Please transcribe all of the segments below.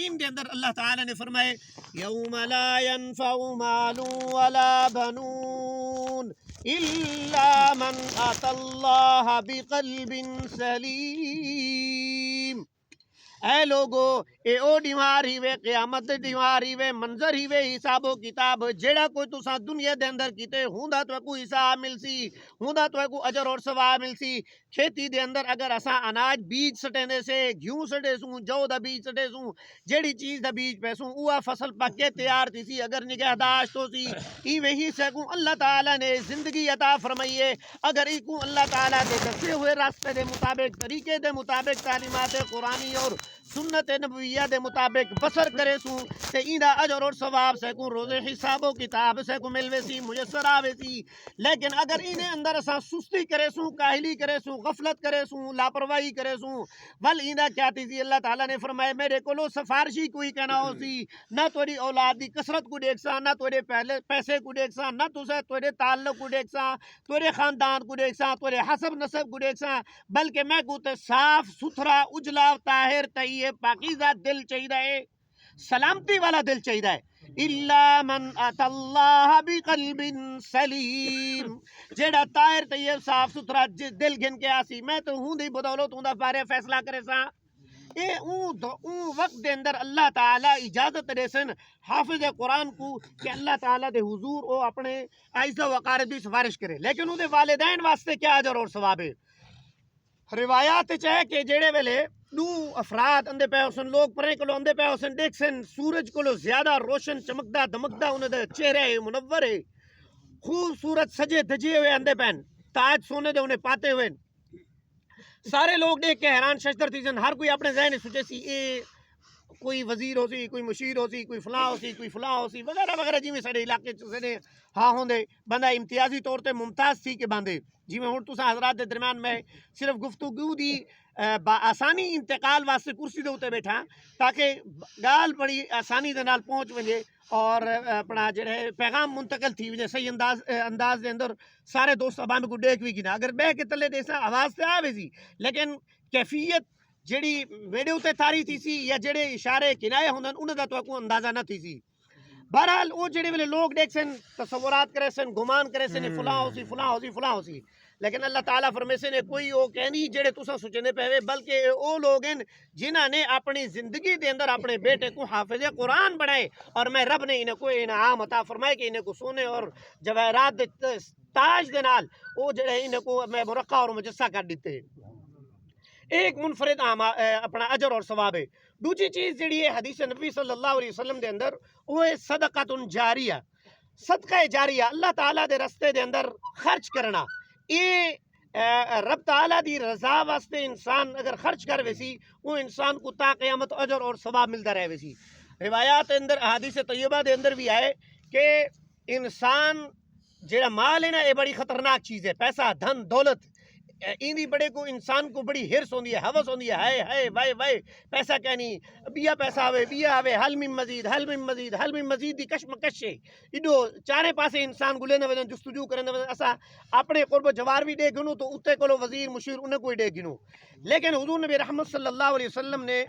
حکیم دے اندر اللہ تعالی نے فرمائے یوم لا ينفع مال ولا بنون الا من اتى اللہ بقلب سلیم۔ اے لوگو اے او ڈیوار ہی وے قیامت ڈیوار ہی وے منظر ہی وے حساب و کتاب جیڑا کوئی تساں دنیا دے اندر کیتے ہوندا تو کو حساب ملسی ہوندا تو کو اجر اور ثواب ملسی۔ کھیتی دے اندر اگر اساں اناج بیج سٹیندے سے گیہوں سٹے سوں جو دا بیج سٹے سوں جیڑی چیز دا بیج پیسوں اوہ فصل پک کے تیار تھی سی اگر نگہداشت ہو سی ای وہی سے کو اللہ تعالی نے زندگی عطا فرمائیے اگر ای کو اللہ تعالی دے دسے ہوئے راستے دے مطابق طریقے دے مطابق تعلیمات قرآنی اور سنت نبویہ دے مطابق بسر کرے سوں تے ایندا اجر اور ثواب سے کو روز حساب و کتاب سے کو ملوے سی میسر آوے سی۔ لیکن اگر اینے اندر اساں سستی کرے سوں کاہلی کرے سوں غفلت کرے سوں لاپرواہی کرے سوں ول ایندا کیا تیزی اللہ تعالیٰ نے فرمائے میرے کولو سفارشی کوئی کہنا ہو سی نہ توری اولاد دی کثرت کو دیکھ سا نہ تورے پیسے کو دیکھ سا نہ تسے تورے تعلق کو دیکھ سا تورے خاندان کو دیکھ سا تورے حسب نسب کو دیکھ سا بلکہ میں کو تے صاف ستھرا اجلا طاہر طیب پاکیزہ دل چاہیے سلامتی والا دل چاہیے الا من اتى اللہ بقلب سلیم جیڑا طاہر طیب صاف ستھرا دل گھن کے آسی میں تو ہوں دی بدولت ہوں دا بارے فیصلہ کرے سا اے اون وقت دے اندر اللہ تعالیٰ اجازت دے سن حافظ قرآن کو کہ اللہ تعالیٰ دے حضور او اپنے عائزہ وقارب دی سفارش کرے لیکن او دے والدین واسطے کیا اجر اور ثواب ہے۔ روایات چاہے کہ جیڑے ویلے دو افراد اندے پہ حسن لوگ پریں کلو اندے پہ حسن دیکھ سن سورج کلو زیادہ روشن چمکدہ دمکدہ انہیں دے چہرے منور ہے خوبصورت سجے دجے ہوئے اندے پہن تاج سونے دے انہیں پاتے ہوئے سارے لوگ دیکھ کے حیران ششدر تھی سن ہر کوئی اپنے ذہن سوچے سی اے کوئی وزیر ہو سی کوئی مشیر ہو سی کوئی فلاں ہو سی کوئی فلاں ہو سی وغیرہ وغیرہ جی میں سارے علاقے سے ہاں ہوندے بندہ امتیازی طور تے ممتاز تھی کہ باندھے جی میں ہوں تساں حضرات دے درمیان میں صرف گفتگو دی آسانی انتقال واسطے کرسی دے ہوتے بیٹھا تاکہ گال بڑی آسانی دے نال پہنچ ونجے اور اپنا جڑے پیغام منتقل تھی وجہ صحیح انداز دے اندر سارے دوست عوام کو دیکھ بھی گنا اگر بہ کے تلے دیسا آواز تے آوے سی لیکن کیفیت جڑی ویڈیو تے تاری تھی سی یا جڑے اشارے کنائے ہوندن انہاں دا تو کو اندازہ نہ تھی سی۔ بہرحال وہ جڑے ویلے لوگ دیکھ سن تصورات کرے سن گمان کرے سن فلاں ہو سی فلاں ہو سی فلاں ہو سی لیکن اللہ تعالیٰ فرمے سے نے کوئی وہ کہنی جڑے تساں سوچنے پے بلکہ او لوگ ہیں جنہاں نے اپنی زندگی دے اندر اپنے بیٹے کو حافظ قرآن بنائے اور میں رب نے انہیں کوئی انعام عطا فرمائے کہ انہیں کو سونے اور جواہرات تاج دے نال او جڑے انہیں کو میں مرقع اور مجسہ کر دیتے ایک منفرد اپنا اجر اور ثواب ہے۔ دوسری چیز جڑی ہے حدیث نبی صلی اللہ علیہ وسلم دے اندر وہ ہے صدقۃ جاریہ صدقہ جاریہ اللہ تعالیٰ دے رستے دے اندر خرچ کرنا یہ رب تعالیٰ دی رضا واسطے انسان اگر خرچ کر ویسی وہ انسان کو تا قیامت اجر اور ثواب ملتا رہے ویسی۔ روایات اندر احادیث طیبہ دے اندر بھی آئے کہ انسان جڑا مال ہے نا یہ بڑی خطرناک چیز ہے پیسہ دھن دولت ایندی بڑے کو انسان کو بڑی ہرس ہوندی ہے حوث ہوندی ہے ہائے ہائے وائے وائے پیسہ کہنی بیا پیسہ آوے بیا آوے حل من مزید حل من مزید حل من مزید دی کشمکش ہے ایڈو چارے پاسے انسان گلے نہ وجن جستجو کرنے وجن اسا اپنے قرب جوار بھی دے گنو تو اتے کولو وزیر مشیر انہیں کوئی دے گنو لیکن حضور نبی رحمت صلی اللہ علیہ وسلم نے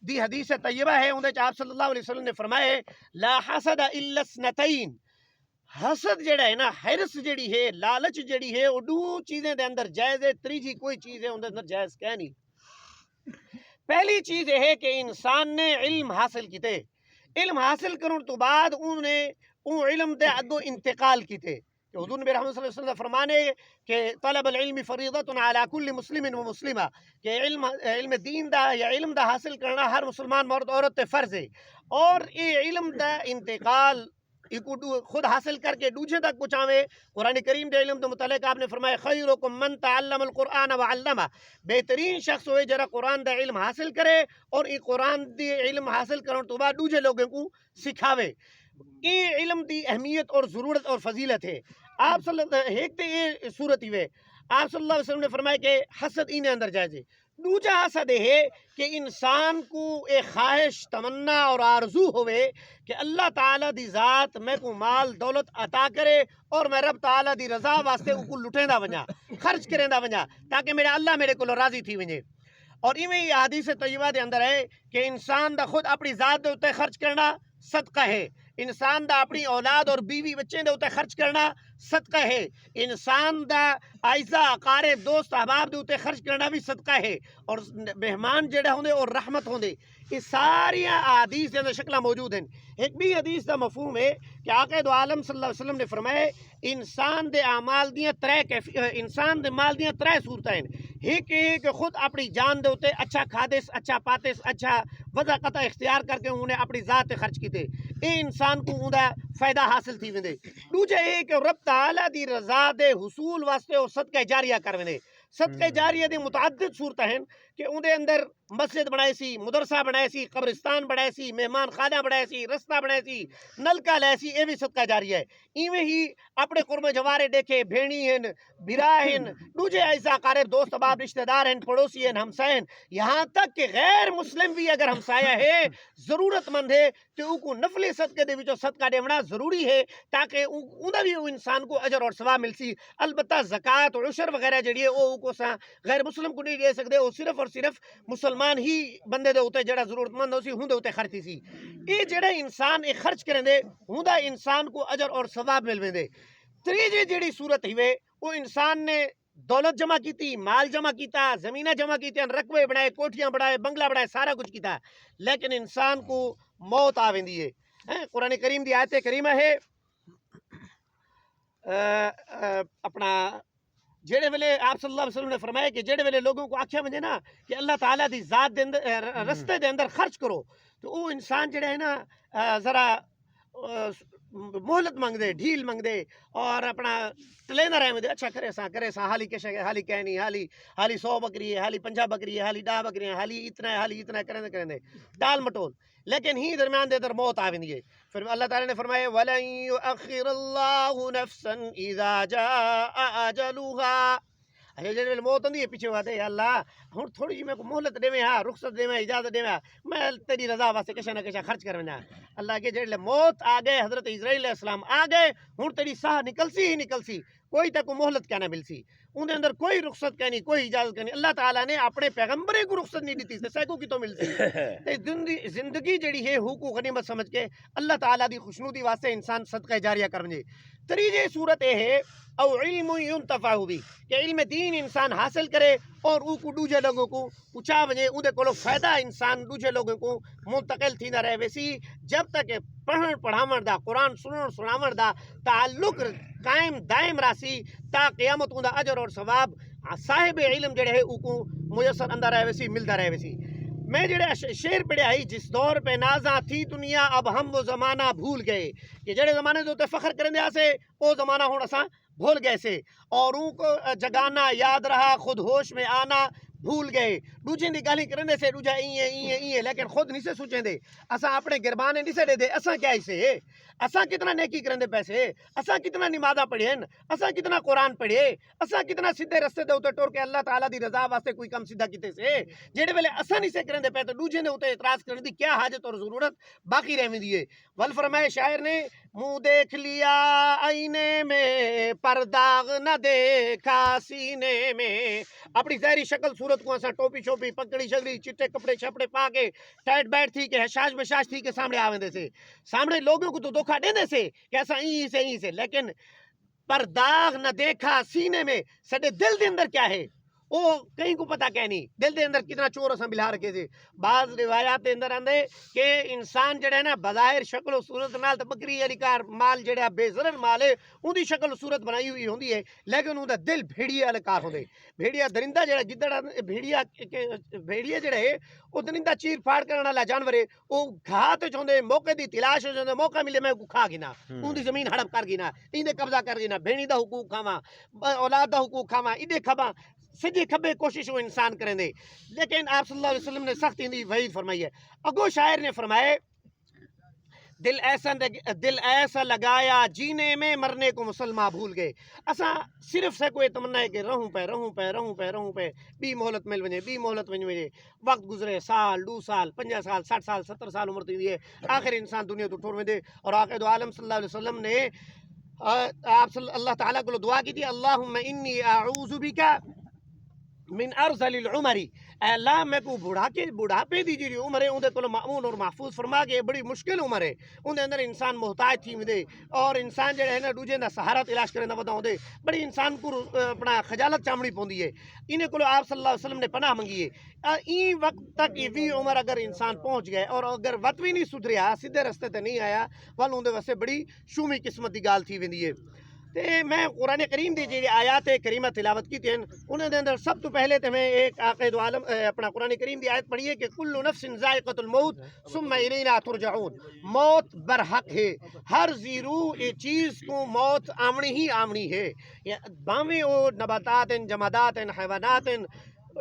دی حدیث طیبہ ہے اندر آپ صلی اللہ علیہ وسلم نے فرمائے لا حسد الا اثنتین حسد جڑا ہے نا حرس جڑی ہے لالچ جڑی ہے وہ دو چیزیں دے اندر جائز ہے تریجی کوئی چیز ہے اندر جائز کیا نہیں۔ پہلی چیز یہ ہے کہ انسان نے علم حاصل کیتے علم حاصل کرنے تو بعد انہیں اون علم دے اگو انتقال کیتے کہ حضور نبی رحمت صلی اللہ علیہ وسلم فرمانے کہ طلب العلم فریضۃ علی کل مسلم و مسلمہ کہ علم دین دا یا علم دا حاصل کرنا ہر مسلمان مرد عورت تے فرض ہے اور یہ علم دا انتقال خود حاصل کر کے دوسرے تک پہنچاوے قرآن کریم دے علم دے متعلق آپ نے فرمایا خیرکم من تعلم القرآن وعلمہ بہترین شخص ہوئے جرا قرآن دا علم حاصل کرے اور یہ قرآن دی علم حاصل کرنے تو بعد دوسرے لوگوں کو سکھاوے یہ علم دی اہمیت اور ضرورت اور فضیلت ہے۔ آپ صلی اللہ ایک تے یہ صورت ہی آپ صلی اللہ علیہ وسلم نے فرمایا کہ حسد انہیں اندر جائز ہے دوجا حسد ہے کہ انسان کو ایک خواہش تمنا اور آرزو ہوئے کہ اللہ تعالیٰ دی ذات میں کو مال دولت عطا کرے اور میں رب تعالیٰ دی رضا واسطے کو لٹیں دا ونجا خرچ کریں دا ونجا تاکہ میرا اللہ میرے کو راضی تھی ونجے اور ایویں ہی حدیث طیبہ دے اندر ہے کہ انسان دا خود اپنی ذات دے اوتے خرچ کرنا صدقہ ہے، انسان دا اپنی اولاد اور بیوی بچے دے اوتے خرچ کرنا صدقہ ہے، انسان دا اعزا اقارب دوست احباب دے اوتے خرچ کرنا بھی صدقہ ہے، اور مہمان جڑے ہوندے اور رحمت ہوندے، یہ ساری احادیث دے اندر شکلاں موجود ہیں۔ ایک بھی حدیث دا مفہوم ہے کہ آقا دو عالم صلی اللہ علیہ وسلم نے فرمایا انسان دے اعمال دیاں انسان دے مال دیاں ترے صورتاں ہیں۔ ایک یہ کہ خود اپنی جان دے اوتے اچھا کھادس، اچھا پاتس، اچھا وضع قطع اختیار کر کے انہیں اپنی ذات خرچ کیتے، اے انسان کو اوندا فائدہ حاصل تھی ویندے۔ دوجا یہ کہ رب تعالیٰ دی رضا دے حصول واسطے وہ صدقہ جاریہ کر ویندے۔ صدقہ جاریہ دی متعدد صورتیں ہیں کہ اندے اندر مسجد بنائے سی، مدرسہ بنائے سی، قبرستان بنائے سی، مہمان خانہ بنائے سی، رستہ بنائے سی، نلکا لائے سی، یہ بھی صدقہ جاریہ ہے۔ ایویں ہی اپنے قرب جوارے دیکھے بھینی ہیں، برا ہیں، دوجے ایسا قارب دوست احباب رشتہ دار ہیں، پڑوسی ہیں، ہمسائے ہیں، یہاں تک کہ غیر مسلم بھی اگر ہمسایہ ہے، ضرورت مند ہے تو ان کو نفلی صدقے دے وچوں صدقہ دینا ضروری ہے تاکہ انہاں بھی انسان کو اجر اور ثواب مل سی۔ البتہ زکوٰۃ اور عشر وغیرہ جڑی ہے وہ کو غیر مسلم کو نہیں دے سکتے، وہ صرف اور صرف مسلمان ہی بندے دے ہوتے جڑا ضرورت مند ہو سی ہوں دے ہوتے خرچی سی۔ یہ جڑے انسان ایک خرچ کریں دے ہوں دا انسان کو اجر اور ثواب مل ویندے۔ تیجی جڑی صورت ہوئے وہ انسان نے دولت جمع کیتی، مال جمع کیتا، زمینہ جمع کیتے، رقبے بنائے، کوٹھیاں بنائے، بنگلہ بنائے، سارا کچھ کیتا، لیکن انسان کو موت آ ویندی ہے۔ قرآن کریم دی آیت کریمہ ہے اپنا جڑے ویلے آپ صلی اللہ علیہ وسلم نے فرمایا کہ جڑے ویلے لوگوں کو آکھیا ونجے نا کہ اللہ تعالیٰ دی ذات دے اندر رستے دے اندر خرچ کرو تو وہ انسان جڑا ہے نا ذرا مہلت منگ دے، ڈھیل منگ دے اور اپنا ٹلیندہ رہے دے، اچھا کرے سا حالی کشے گئے، حالی کہنی، حالی 100 بکری ہے، حالی 50 بکری ہے، حالی 10 بکری ہے، حالی اتنا کریں دے ڈال مٹول، لیکن ہی درمیان دے در موت آ ویندی ہے۔ پھر اللہ تعالیٰ نے فرمایا وَلَن يُؤَخِّرَ اللَّهُ نَفْسًا إِذَا جَاءَ أَجَلُهَا۔ جب موت ہوندی ہے پیچھے وعدے یا اللہ ہن تھوڑی جی میں کو مہلت دیویں ہاں، رخصت دیویں، اجازت دیویں، میں تیری رضا واسطے کچھ نہ کچھ خرچ کرنا۔ اللہ کے جڑے موت آ گئے، حضرت اسرائیل علیہ السلام آ گئے، ہن تیری ساہ نکل سی ہی نکل سی، کوئی تک مہلت کیا نہ مل سی، ان اندر کوئی رخصت کہنی، کوئی اجازت کہنی۔ اللہ تعالیٰ نے اپنے پیغمبرے کو رخصت نہیں دیتی تے سیکو کی تو مل سی۔ زندگی جڑی ہے حقوق غنیمت سمجھ کے اللہ تعالیٰ دی خوشنودی واسطے انسان صدقہ جاریہ کرنے۔ تریجے صورت یہ ہے او علم ينتفع بھی کہ علم دین انسان حاصل کرے اور او کو دوجے لوگوں کو پوچھا ونجے، اون دے کولو فائدہ انسان دوجے لوگوں کو منتقل تھیندا رہے ویسی جب تک پڑھن پڑھاون دا، قرآن سنن سناون دا تعلق قائم دائم راسی تا قیامت اون دا اجر اور ثواب صاحب علم جڑے ہے او کو میسر اندر رہے ویسی ملدا رہے ویسی۔ میں جڑے شعر پڑھیا ہی جس دور پہ نازاں تھی دنیا اب ہم وہ زمانہ بھول گئے، کہ جڑے زمانے دے فخر کرنے آسے وہ زمانہ ہون اساں بھول گئے سے، اور ان کو جگانا یاد رہا خود ہوش میں آنا بھول گئے۔ دوجے دی گالی کرنے سے دوجا این لیکن خود نہیں سے سوچیں دے، اساں اپنے گربانے نہیں سے دے دے، اساں کیا اسے، اساں کتنا نیکی کرنے پیسے، اساں کتنا نمازاں پڑھیں، اساں کتنا قرآن پڑھے، اساں کتنا سیدھے رستے دے اوتے ٹر کے اللہ تعالیٰ دی رضا واسطے کوئی کم سیدھا کیتے سے، جڑے ویلے اساں نہیں سے کرن دے پے تے دوجے نے اوتے اعتراض کرنے دی کیا حاجت اور ضرورت باقی رہوندی ہے۔ ول فرمائے شاعر نے منہ دیکھ لیا آئینے میں پر داغ نہ دیکھا سینے میں، اپنی ظاہری شکل صورت کو اساں ٹوپی شوپی پکڑی شکڑی چٹے کپڑے شپڑے پا کے ٹائٹ بیٹھ تھی کہ حشاش بشاش تھی کہ سامنے آوندے سے، سامنے لوگوں کو تو دھوکا دیندے سے کہ اساں این سے، لیکن پر داغ نہ دیکھا سینے میں، سڈے دل دے اندر کیا ہے وہ کہیں کو پتہ کہ نہیں، دل دے اندر کتنا چور اساں بلا رکھے سے۔ بعض روایات دے اندر آندے کہ انسان جڑا ہے نا بظاہر شکل و صورت نال تے بکری علی کار مال جڑا بے ضرر مال ہے اون دی شکل و صورت بنائی ہوئی ہوندی ہے، لیکن اون دا دل بھیڑیے علی کار ہوندے۔ بھیڑیا درندہ جڑا گدڑ بھیڑیا جڑا ہے وہ درندہ چیر پھاڑ کرنے والا جانور ہے، وہ گھاہ تے چوندے موقع دی تلاش ہو جاندے، موقع ملے میں کو کھا گنا، اون دی زمین ہڑپ کر گنا، ایندے قبضہ کر گنا، بھیڑی دا حقوق کھاواں، اولاد دا حقوق کھاواں، ایندے کھاواں، سجی کھبے کوشش وہ انسان کریں دے، لیکن آپ صلی اللہ علیہ وسلم نے سخت اندی وعید فرمائی ہے۔ اگو شاعر نے فرمائے دل ایسا لگایا جینے میں مرنے کو مسلمان بھول گئے، اساں صرف سے کوئی تمنا ہے کہ رہوں پہ بھی مہلت مل ونجے، بھی مہلت ونجے، وقت گزرے سال 2 سال 50 سال 60 سال 70 سال عمر تھی ہے، آخر انسان دنیا تو ٹھور وندے۔ اور آقا دو عالم صلی اللہ علیہ وسلم نے آپ اللہ تعالیٰ کو دعا کی تھی اللہم انی اعوذ بک من ارذل العمری، اے اللہ میں کو بڑھاپے دی جی عمر ہے اندے کو مامون اور محفوظ فرما کے بڑی مشکل عمر ہے اندے اندر انسان محتاج تھی دے اور انسان جڑا ہے نا دوجے دا سہارا تلاش کرے دا وداؤں دے بڑی انسان کو اپنا خجالت چامڑی پوندی ہے انہیں کو آپ صلی اللہ علیہ وسلم نے پناہ منگی ہے این وقت تک یہ بھی عمر اگر انسان پہنچ گئے اور اگر وت بھی نہیں سدھریا سیدھے رستے تے نہیں آیا ول اندے واسطے بڑی شومی قسمت دی گال تھی ویندی ہے تے میں قرآن کریم دی جی آیات کریمہ تلاوت کی تھی انہیں دے اندر سب تو پہلے تے میں ایک عقید عالم اپنا قرآن کریم دی آیت پڑھی ہے کہ کل نفس ذائقۃ الموت ثم الینا ترجعون، موت برحق ہے، ہر زیرو یہ چیز کو موت آمنی ہی آمنی ہے، باویں وہ نباتات ہیں، جمادات ہیں، حیوانات ہیں،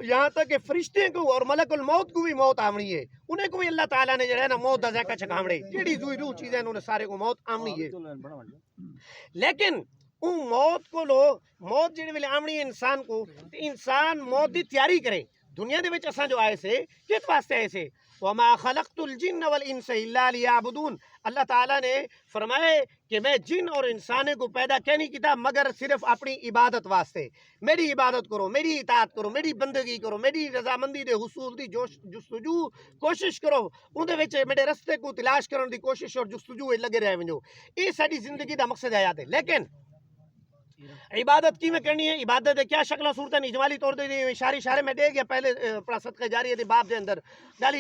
یہاں تک کہ فرشتے کو اور ملک الموت کو بھی موت آمنی ہے، انہیں کو بھی اللہ تعالیٰ نے جو ہے نا موت دا ذائقہ چکھامڑے جیڑی زیرو چیزیں انہوں نے سارے کو موت آمنی ہے، لیکن اون موت کو لو موت جڑے ویلے آمنی انسان کو انسان موت دی تیاری کرے دنیا دے وچ اساں جو آئے سے کس واسطے آئے سے وما خلقت الجن والانس الا لیعبدون، اللہ تعالیٰ نے فرمائے کہ میں جن اور انسانے کو پیدا کیا نہیں کیتا مگر صرف اپنی عبادت واسطے، میری عبادت کرو، میری اطاعت کرو، میری بندگی کرو، میری رضامندی دے حصول دی جستجو کوشش کرو، اون دے وچ میرے رستے کو تلاش کرن دی کوشش اور جستجو لگے رہے ونجو، یہ ساری زندگی دا مقصد حیات ہے۔ لیکن عبادت کی میں کرنی ہے، عبادت کیا شکل صورت ہے، اجمالی طور تے اشارے میں دے گیا پہلے اپنا صدقہ جاریہ دے باب دے اندر گالی